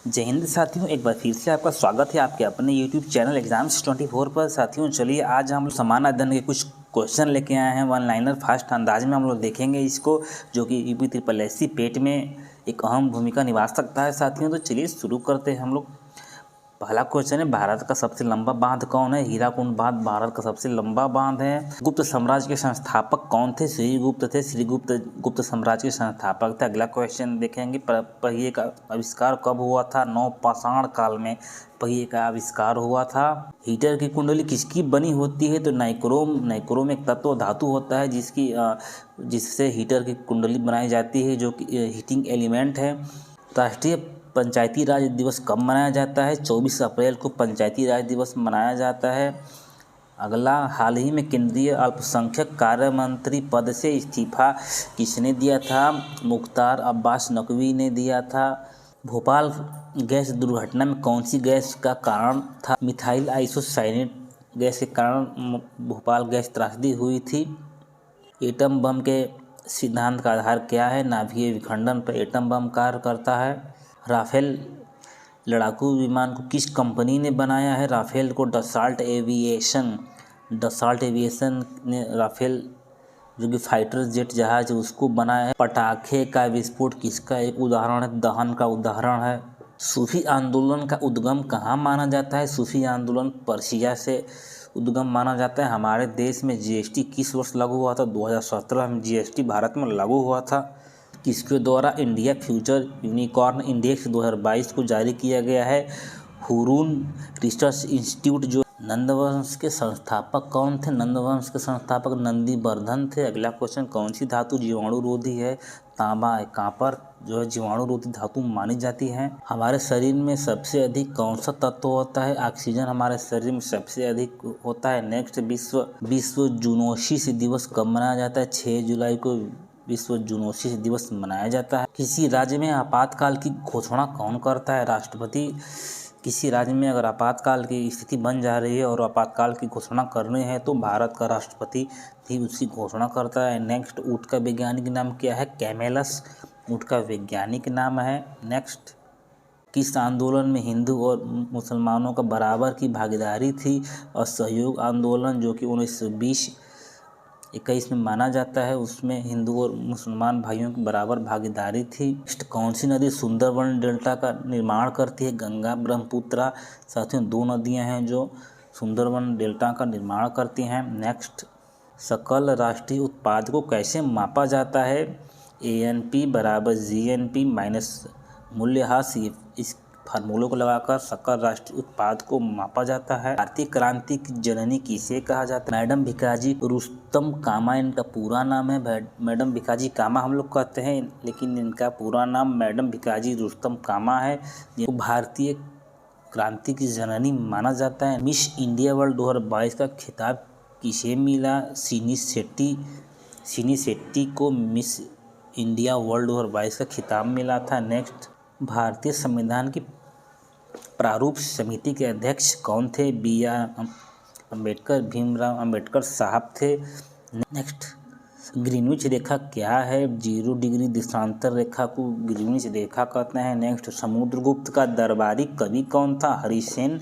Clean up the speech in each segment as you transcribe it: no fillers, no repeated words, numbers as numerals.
जय हिंद साथियों, एक बार फिर से आपका स्वागत है आपके अपने YouTube चैनल एग्जाम्स 24 पर। साथियों चलिए आज हम लोग समान अध्ययन के कुछ क्वेश्चन लेके आए हैं। वन लाइनर फास्ट अंदाज में हम लोग देखेंगे इसको, जो कि यूपी SSSC पेट में एक अहम भूमिका निभा सकता है। साथियों तो चलिए शुरू करते हैं हम लोग। पहला क्वेश्चन है, भारत का सबसे लंबा बांध कौन है? हीराकुंड बांध भारत का सबसे लंबा बांध है। गुप्त साम्राज्य के संस्थापक कौन थे? श्रीगुप्त थे। गुप्त साम्राज्य के संस्थापक थे। अगला क्वेश्चन देखेंगे, पहिए का आविष्कार कब हुआ था? नवपाषाण काल में पहिए का आविष्कार हुआ था। हीटर की कुंडली किसकी बनी होती है? तो नाइक्रोम एक तत्व धातु होता है जिससे हीटर की कुंडली बनाई जाती है, जो कि हीटिंग एलिमेंट है। राष्ट्रीय पंचायती राज दिवस कब मनाया जाता है? 24 अप्रैल को पंचायती राज दिवस मनाया जाता है। अगला, हाल ही में केंद्रीय अल्पसंख्यक कार्य मंत्री पद से इस्तीफा किसने दिया था? मुख्तार अब्बास नकवी ने दिया था। भोपाल गैस दुर्घटना में कौन सी गैस का कारण था? मिथाइल आइसोसाइनेट गैस के कारण भोपाल गैस त्रासदी हुई थी। एटम बम के सिद्धांत का आधार क्या है? नाभिकीय विखंडन पर एटम बम कार्य करता है। राफेल लड़ाकू विमान को किस कंपनी ने बनाया है? राफेल को डसॉल्ट एविएशन ने राफेल, जो कि फाइटर जेट जहाज है, उसको बनाया है। पटाखे का विस्फोट किसका एक उदाहरण है? दहन का उदाहरण है। सूफी आंदोलन का उद्गम कहाँ माना जाता है? सूफी आंदोलन पर्शिया से उद्गम माना जाता है। हमारे देश में जीएसटी किस वर्ष लागू हुआ था? 2017 में जीएसटी भारत में लागू हुआ था। किसके द्वारा इंडिया फ्यूचर यूनिकॉर्न इंडेक्स 2022 को जारी किया गया है? Hurun research institute. जो नंदवंश के संस्थापक कौन थे? नंदवंश के संस्थापक नंदीवर्धन थे। अगला क्वेश्चन, कौन सी धातु जीवाणुरोधी है? तांबा है। कॉपर जो है जीवाणुरोधी धातु मानी जाती है। हमारे शरीर में सबसे अधिक कौन सा तत्व होता है? ऑक्सीजन हमारे शरीर में सबसे अधिक होता है। नेक्स्ट, विश्व जूनोसिस दिवस कब मनाया जाता है? 6 जुलाई को विश्व जूनोसिस दिवस मनाया जाता है। किसी राज्य में आपातकाल की घोषणा कौन करता है? राष्ट्रपति। किसी राज्य में अगर आपातकाल की स्थिति बन जा रही है और आपातकाल की घोषणा करनी है तो भारत का राष्ट्रपति ही उसकी घोषणा करता है। नेक्स्ट, ऊँट का वैज्ञानिक नाम क्या है? कैमेलस ऊँट का वैज्ञानिक नाम है। नेक्स्ट, किस आंदोलन में हिंदू और मुसलमानों का बराबर की भागीदारी थी? असहयोग आंदोलन, जो कि 1920-21 में माना जाता है। उसमें हिंदू और मुसलमान भाइयों की बराबर भागीदारी थी। नेक्स्ट, कौन सी नदी सुंदरबन डेल्टा का निर्माण करती है? गंगा, ब्रह्मपुत्रा। साथियों 2 नदियां हैं जो सुंदरबन डेल्टा का निर्माण करती हैं। नेक्स्ट, सकल राष्ट्रीय उत्पाद को कैसे मापा जाता है? ANP बराबर GNP माइनस मूल्यह्रास। इस फार्मूलों को लगाकर सकल राष्ट्रीय उत्पाद को मापा जाता है। भारतीय क्रांति की जननी किसे कहा जाता है? मैडम भिकाजी रुस्तम कामा इनका पूरा नाम है। मैडम भिकाजी कामा हम लोग कहते हैं, लेकिन इनका पूरा नाम मैडम भिकाजी रुस्तम कामा है। ये भारतीय क्रांति की जननी माना जाता है। मिस इंडिया वर्ल्ड 2022 का खिताब किसे मिला? सिनी शेट्टी को मिस इंडिया वर्ल्ड 2022 का खिताब मिला था। नेक्स्ट, भारतीय संविधान की प्रारूप समिति के अध्यक्ष कौन थे? BR अम्बेडकर, भीमराव अम्बेडकर साहब थे। नेक्स्ट, ग्रीनविच रेखा क्या है? 0 डिग्री देशांतर रेखा को ग्रीनविच रेखा कहते हैं। नेक्स्ट, समुद्रगुप्त का दरबारी कवि कौन था? हरिसेन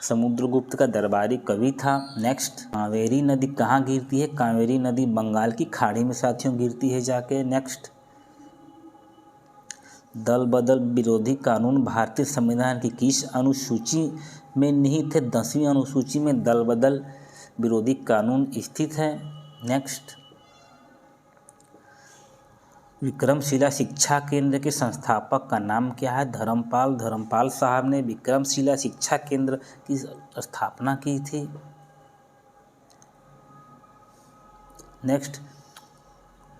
समुद्रगुप्त का दरबारी कवि था। नेक्स्ट, कावेरी नदी कहाँ गिरती है? कावेरी नदी बंगाल की खाड़ी में साथियों गिरती है जाके। नेक्स्ट, दल बदल विरोधी कानून भारतीय संविधान की किस अनुसूची में निहित है? 10वीं अनुसूची में दल बदल विरोधी कानून स्थित है। नेक्स्ट, विक्रमशिला शिक्षा केंद्र के संस्थापक का नाम क्या है? धर्मपाल साहब ने विक्रमशिला शिक्षा केंद्र की स्थापना की थी। नेक्स्ट,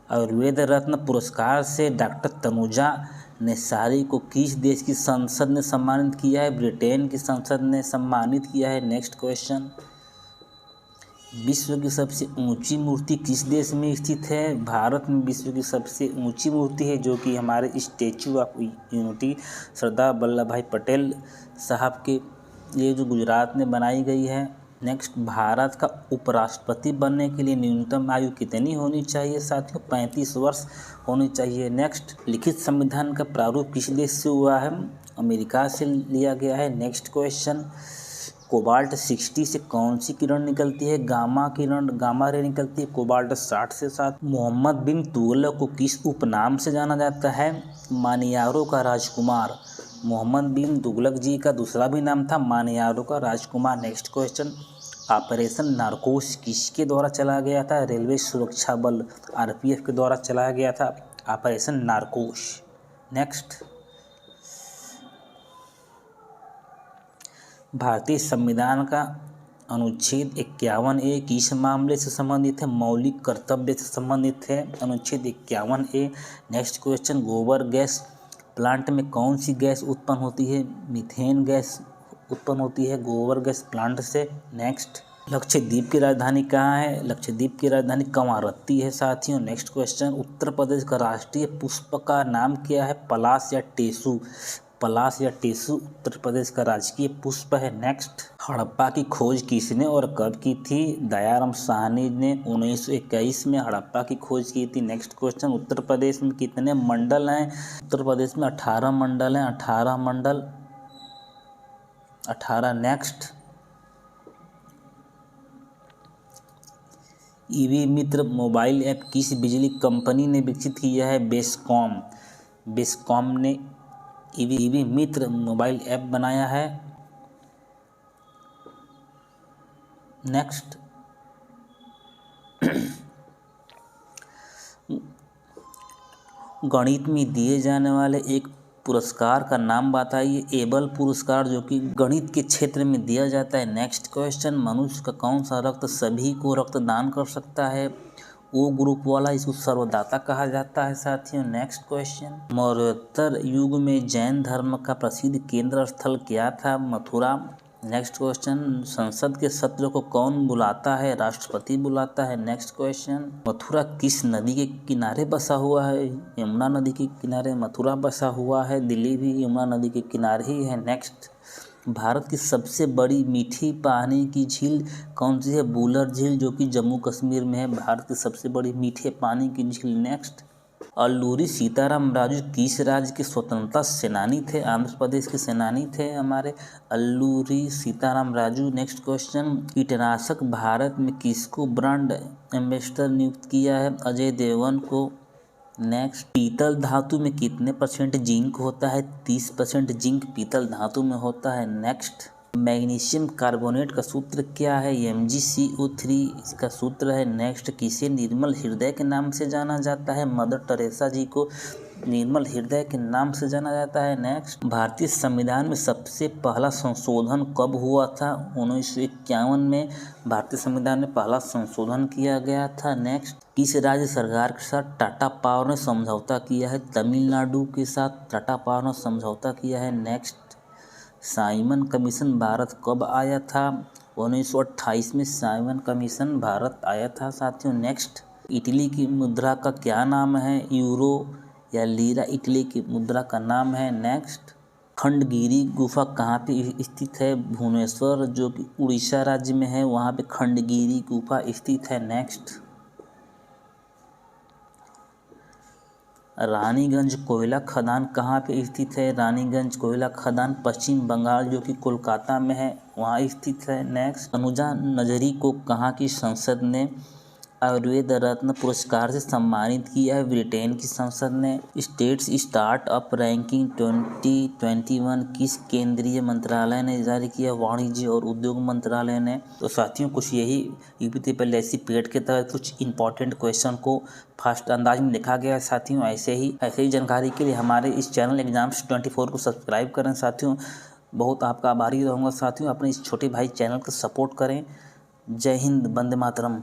आयुर्वेद रत्न पुरस्कार से डॉक्टर तनुजा नेसारी को किस देश की संसद ने सम्मानित किया है? ब्रिटेन की संसद ने सम्मानित किया है। नेक्स्ट क्वेश्चन, विश्व की सबसे ऊंची मूर्ति किस देश में स्थित है? भारत में विश्व की सबसे ऊंची मूर्ति है, जो कि हमारे statue of unity Sardar Vallabh भाई पटेल साहब के ये जो गुजरात में बनाई गई है। नेक्स्ट, भारत का उपराष्ट्रपति बनने के लिए न्यूनतम आयु कितनी होनी चाहिए? साथियों 35 वर्ष होनी चाहिए। नेक्स्ट, लिखित संविधान का प्रारूप किस देश से हुआ है? अमेरिका से लिया गया है। नेक्स्ट क्वेश्चन, कोबाल्ट 60 से कौन सी किरण निकलती है? गामा किरण, गामा रे निकलती है कोबाल्ट 60 से साथ। मोहम्मद बिन तुगलक को किस उपनाम से जाना जाता है? मानियारों का राजकुमार। मोहम्मद बिन तुगलक जी का दूसरा भी नाम था मानियारों का राजकुमार। नेक्स्ट क्वेश्चन, ऑपरेशन नारकोस किसके द्वारा चलाया गया था? रेलवे सुरक्षा बल आरपीएफ के द्वारा चलाया गया था ऑपरेशन नारकोस। नेक्स्ट, भारतीय संविधान का अनुच्छेद 51A किस मामले से संबंधित है? मौलिक कर्तव्य से संबंधित है अनुच्छेद 51A। नेक्स्ट क्वेश्चन, गोबर गैस प्लांट में कौन सी गैस उत्पन्न होती है? मीथेन गैस उत्पन्न होती है गोबर गैस प्लांट से। नेक्स्ट, लक्षद्वीप की राजधानी कहाँ है? लक्षद्वीप की राजधानी कवारत्ती है साथियों। नेक्स्ट क्वेश्चन, उत्तर प्रदेश का राष्ट्रीय पुष्प का नाम क्या है? पलाश या टेसू। पलाश या टेसू उत्तर प्रदेश का राजकीय पुष्प है। नेक्स्ट, हड़प्पा की खोज किसने और कब की थी? दयाराम साहनी ने 1921 में हड़प्पा की खोज की थी। नेक्स्ट क्वेश्चन, उत्तर प्रदेश में कितने मंडल हैं? उत्तर प्रदेश में 18 मंडल हैं, 18 मंडल, 18। नेक्स्ट, ईवी मित्र मोबाइल ऐप किस बिजली कंपनी ने विकसित किया है? बेस्कॉम। बेस्कॉम ने ईवी मित्र मोबाइल ऐप बनाया है। नेक्स्ट, गणित में दिए जाने वाले एक पुरस्कार का नाम बताइए। एबल पुरस्कार, जो कि गणित के क्षेत्र में दिया जाता है। नेक्स्ट क्वेश्चन, मनुष्य का कौन सा रक्त सभी को रक्तदान कर सकता है? ओ ग्रुप वाला, इसको सर्वदाता कहा जाता है साथियों। नेक्स्ट क्वेश्चन, मौर्योत्तर युग में जैन धर्म का प्रसिद्ध केंद्र स्थल क्या था? मथुरा। नेक्स्ट क्वेश्चन, संसद के सत्र को कौन बुलाता है? राष्ट्रपति बुलाता है। नेक्स्ट क्वेश्चन, मथुरा किस नदी के किनारे बसा हुआ है? यमुना नदी के किनारे मथुरा बसा हुआ है। दिल्ली भी यमुना नदी के किनारे ही है। नेक्स्ट, भारत की सबसे बड़ी मीठी पानी की झील कौन सी है? बुलर झील, जो कि जम्मू कश्मीर में है, भारत की सबसे बड़ी मीठे पानी की झील। नेक्स्ट, अल्लूरी सीताराम राजू किस राज्य के स्वतंत्रता सेनानी थे? आंध्र प्रदेश के सेनानी थे हमारे अल्लूरी सीताराम राजू। नेक्स्ट क्वेश्चन, कीटनाशक भारत में किसको ब्रांड एम्बेसडर नियुक्त किया है? अजय देवगन को। नेक्स्ट, पीतल धातु में कितने % जिंक होता है? 30% जिंक पीतल धातु में होता है। नेक्स्ट, मैग्नीशियम कार्बोनेट का सूत्र क्या है? MgCO3 इसका सूत्र है। नेक्स्ट, किसे निर्मल हृदय के नाम से जाना जाता है? मदर टेरेसा जी को निर्मल हृदय के नाम से जाना जाता है। नेक्स्ट, भारतीय संविधान में सबसे पहला संशोधन कब हुआ था? 1951 में भारतीय संविधान में पहला संशोधन किया गया था। नेक्स्ट, किस राज्य सरकार के साथ टाटा पावर ने समझौता किया है? तमिलनाडु के साथ टाटा पावर ने समझौता किया है। नेक्स्ट, साइमन कमीशन भारत कब आया था? 1928 में साइमन कमीशन भारत आया था साथियों। नेक्स्ट, इटली की मुद्रा का क्या नाम है? यूरो या लीरा इटली की मुद्रा का नाम है। नेक्स्ट, खंडगिरी गुफा कहाँ पे स्थित है? भुवनेश्वर, जो कि उड़ीसा राज्य में है, वहाँ पे खंडगिरी गुफा स्थित है। नेक्स्ट, रानीगंज कोयला खदान कहाँ पे स्थित है? रानीगंज कोयला खदान पश्चिम बंगाल, जो कि कोलकाता में है, वहाँ स्थित है। नेक्स्ट, अनुजा नजरी को कहाँ की संसद ने आयुर्वेद रत्न पुरस्कार से सम्मानित किया है? ब्रिटेन की संसद ने। स्टेट्स स्टार्टअप रैंकिंग 2021 किस केंद्रीय मंत्रालय ने जारी किया? वाणिज्य और उद्योग मंत्रालय ने। तो साथियों, कुछ यही यूपीपीएससी पेड के तहत कुछ इंपॉर्टेंट क्वेश्चन को फास्ट अंदाज में लिखा गया है साथियों। ऐसे ही जानकारी के लिए हमारे इस चैनल एग्जाम्स 24 को सब्सक्राइब करें साथियों। बहुत आपका आभारी रहूँगा साथियों। अपने इस छोटे भाई चैनल को सपोर्ट करें। जय हिंद, वंदे मातरम।